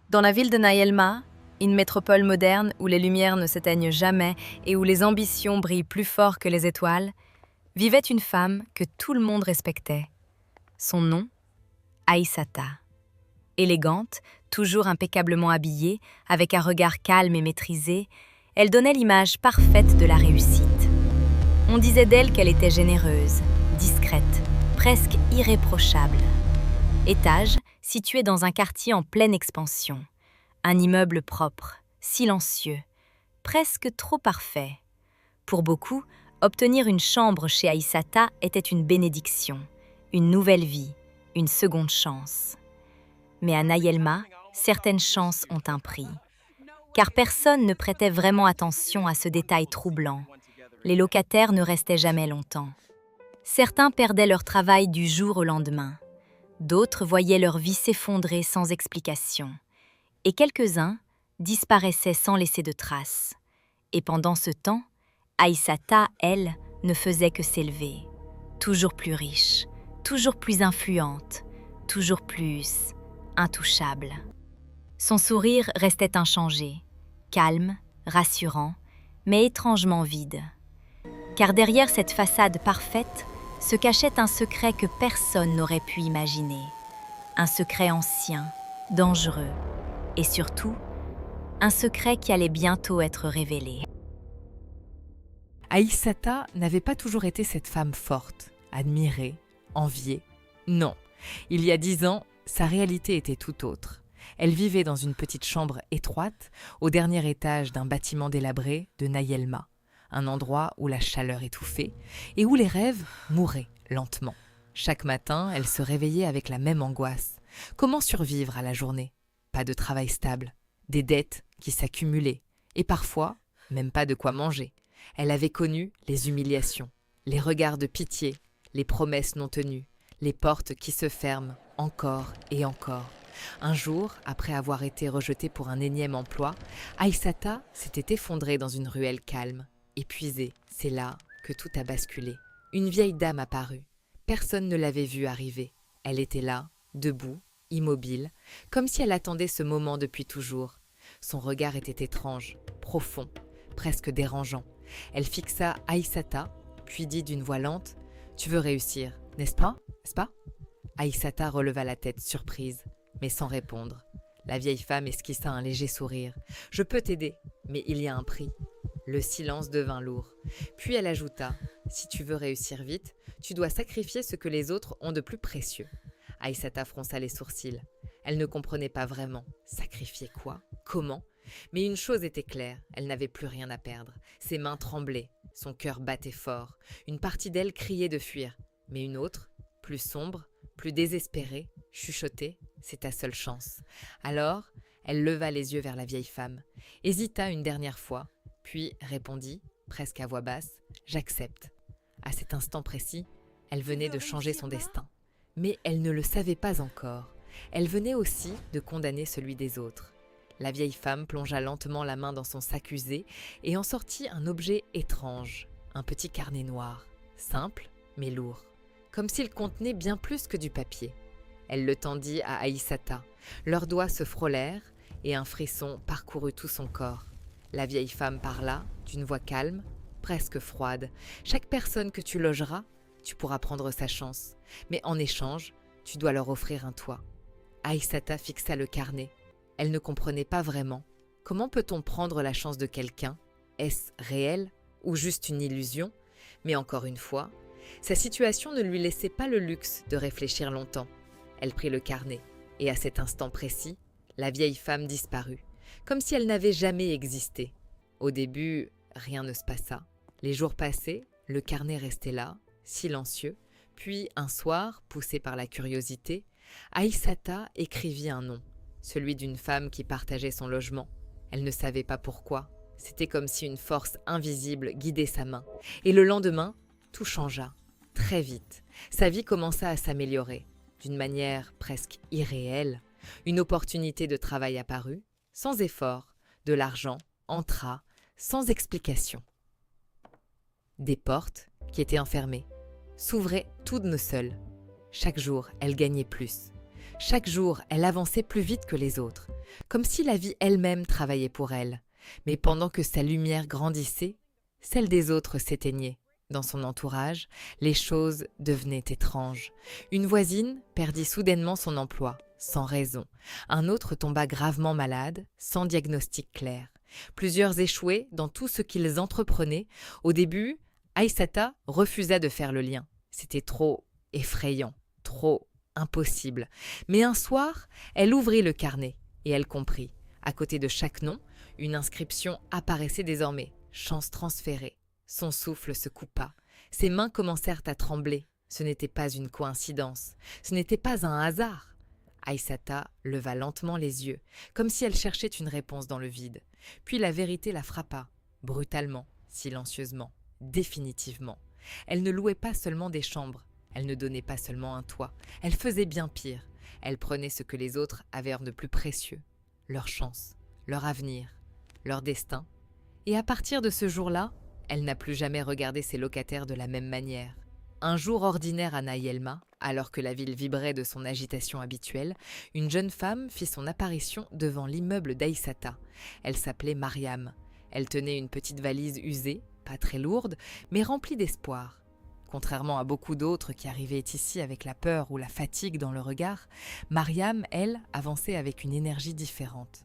Dans la ville de Naïelma, une métropole moderne où les lumières ne s'éteignent jamais et où les ambitions brillent plus fort que les étoiles, vivait une femme que tout le monde respectait. Son nom, Aïssata. Élégante, toujours impeccablement habillée, avec un regard calme et maîtrisé, elle donnait l'image parfaite de la réussite. On disait d'elle qu'elle était généreuse, discrète, presque irréprochable. Étage, situé dans un quartier en pleine expansion. Un immeuble propre, silencieux, presque trop parfait. Pour beaucoup, obtenir une chambre chez Aïssata était une bénédiction, une nouvelle vie, une seconde chance. Mais à Naïelma, certaines chances ont un prix. Car personne ne prêtait vraiment attention à ce détail troublant. Les locataires ne restaient jamais longtemps. Certains perdaient leur travail du jour au lendemain. D'autres voyaient leur vie s'effondrer sans explication. Et quelques-uns disparaissaient sans laisser de traces. Et pendant ce temps, Aïssata, elle, ne faisait que s'élever. Toujours plus riche, toujours plus influente, toujours plus intouchable. Son sourire restait inchangé, calme, rassurant, mais étrangement vide. Car derrière cette façade parfaite se cachait un secret que personne n'aurait pu imaginer. Un secret ancien, dangereux, et surtout, un secret qui allait bientôt être révélé. Aïssata n'avait pas toujours été cette femme forte, admirée, enviée. Non, il y a 10 ans, sa réalité était tout autre. Elle vivait dans une petite chambre étroite, au dernier étage d'un bâtiment délabré de Naïelma, un endroit où la chaleur étouffait et où les rêves mouraient lentement. Chaque matin, elle se réveillait avec la même angoisse. Comment survivre à la journée ? Pas de travail stable, des dettes qui s'accumulaient et parfois, même pas de quoi manger. Elle avait connu les humiliations, les regards de pitié, les promesses non tenues, les portes qui se ferment encore et encore. Un jour, après avoir été rejetée pour un énième emploi, Aïssata s'était effondrée dans une ruelle calme. Épuisée, c'est là que tout a basculé. Une vieille dame apparut. Personne ne l'avait vue arriver. Elle était là, debout, immobile, comme si elle attendait ce moment depuis toujours. Son regard était étrange, profond, presque dérangeant. Elle fixa Aïssata, puis dit d'une voix lente « Tu veux réussir, n'est-ce pas ? Aïssata releva la tête, surprise, mais sans répondre. La vieille femme esquissa un léger sourire. « Je peux t'aider, mais il y a un prix. » Le silence devint lourd. Puis elle ajouta « Si tu veux réussir vite, tu dois sacrifier ce que les autres ont de plus précieux. » Aïssata fronça les sourcils. Elle ne comprenait pas vraiment. Sacrifier quoi ? Comment ? Mais une chose était claire, elle n'avait plus rien à perdre. Ses mains tremblaient, son cœur battait fort. Une partie d'elle criait de fuir, mais une autre, plus sombre, plus désespérée, chuchotait « C'est ta seule chance. » Alors, elle leva les yeux vers la vieille femme, hésita une dernière fois, puis répondit, presque à voix basse « J'accepte. » À cet instant précis, elle venait de changer son destin. Mais elle ne le savait pas encore. Elle venait aussi de condamner celui des autres. La vieille femme plongea lentement la main dans son sac usé et en sortit un objet étrange, un petit carnet noir, simple mais lourd, comme s'il contenait bien plus que du papier. Elle le tendit à Aïssata. Leurs doigts se frôlèrent et un frisson parcourut tout son corps. La vieille femme parla d'une voix calme, presque froide. « Chaque personne que tu logeras, tu pourras prendre sa chance, mais en échange, tu dois leur offrir un toit. » Aïssata fixa le carnet. Elle ne comprenait pas vraiment. Comment peut-on prendre la chance de quelqu'un ? Est-ce réel ou juste une illusion ? Mais encore une fois, sa situation ne lui laissait pas le luxe de réfléchir longtemps. Elle prit le carnet et à cet instant précis, la vieille femme disparut, comme si elle n'avait jamais existé. Au début, rien ne se passa. Les jours passaient, le carnet restait là, silencieux. Puis, un soir, poussée par la curiosité, Aïssata écrivit un nom, celui d'une femme qui partageait son logement. Elle ne savait pas pourquoi. C'était comme si une force invisible guidait sa main. Et le lendemain, tout changea. Très vite, sa vie commença à s'améliorer. D'une manière presque irréelle, une opportunité de travail apparut, sans effort. De l'argent entra, sans explication. Des portes, qui étaient enfermées, s'ouvraient toutes de seules. Chaque jour, elle gagnait plus. Chaque jour, elle avançait plus vite que les autres. comme si la vie elle-même travaillait pour elle. Mais pendant que sa lumière grandissait, celle des autres s'éteignait. Dans son entourage, les choses devenaient étranges. Une voisine perdit soudainement son emploi, sans raison. Un autre tomba gravement malade, sans diagnostic clair. Plusieurs échouaient dans tout ce qu'ils entreprenaient. Au début, Aïssata refusa de faire le lien. C'était trop effrayant, trop impossible. Mais un soir, elle ouvrit le carnet et elle comprit. À côté de chaque nom, une inscription apparaissait désormais. Chance transférée. Son souffle se coupa. Ses mains commencèrent à trembler. Ce n'était pas une coïncidence. Ce n'était pas un hasard. Aïssata leva lentement les yeux, comme si elle cherchait une réponse dans le vide. Puis la vérité la frappa, brutalement, silencieusement, définitivement. Elle ne louait pas seulement des chambres, elle ne donnait pas seulement un toit, elle faisait bien pire. Elle prenait ce que les autres avaient de plus précieux, leur chance, leur avenir, leur destin. Et à partir de ce jour-là, elle n'a plus jamais regardé ses locataires de la même manière. Un jour ordinaire à Naïelma, alors que la ville vibrait de son agitation habituelle, une jeune femme fit son apparition devant l'immeuble d'Aïssata. Elle s'appelait Mariam. Elle tenait une petite valise usée, pas très lourde, mais remplie d'espoir. Contrairement à beaucoup d'autres qui arrivaient ici avec la peur ou la fatigue dans le regard, Mariam, elle, avançait avec une énergie différente.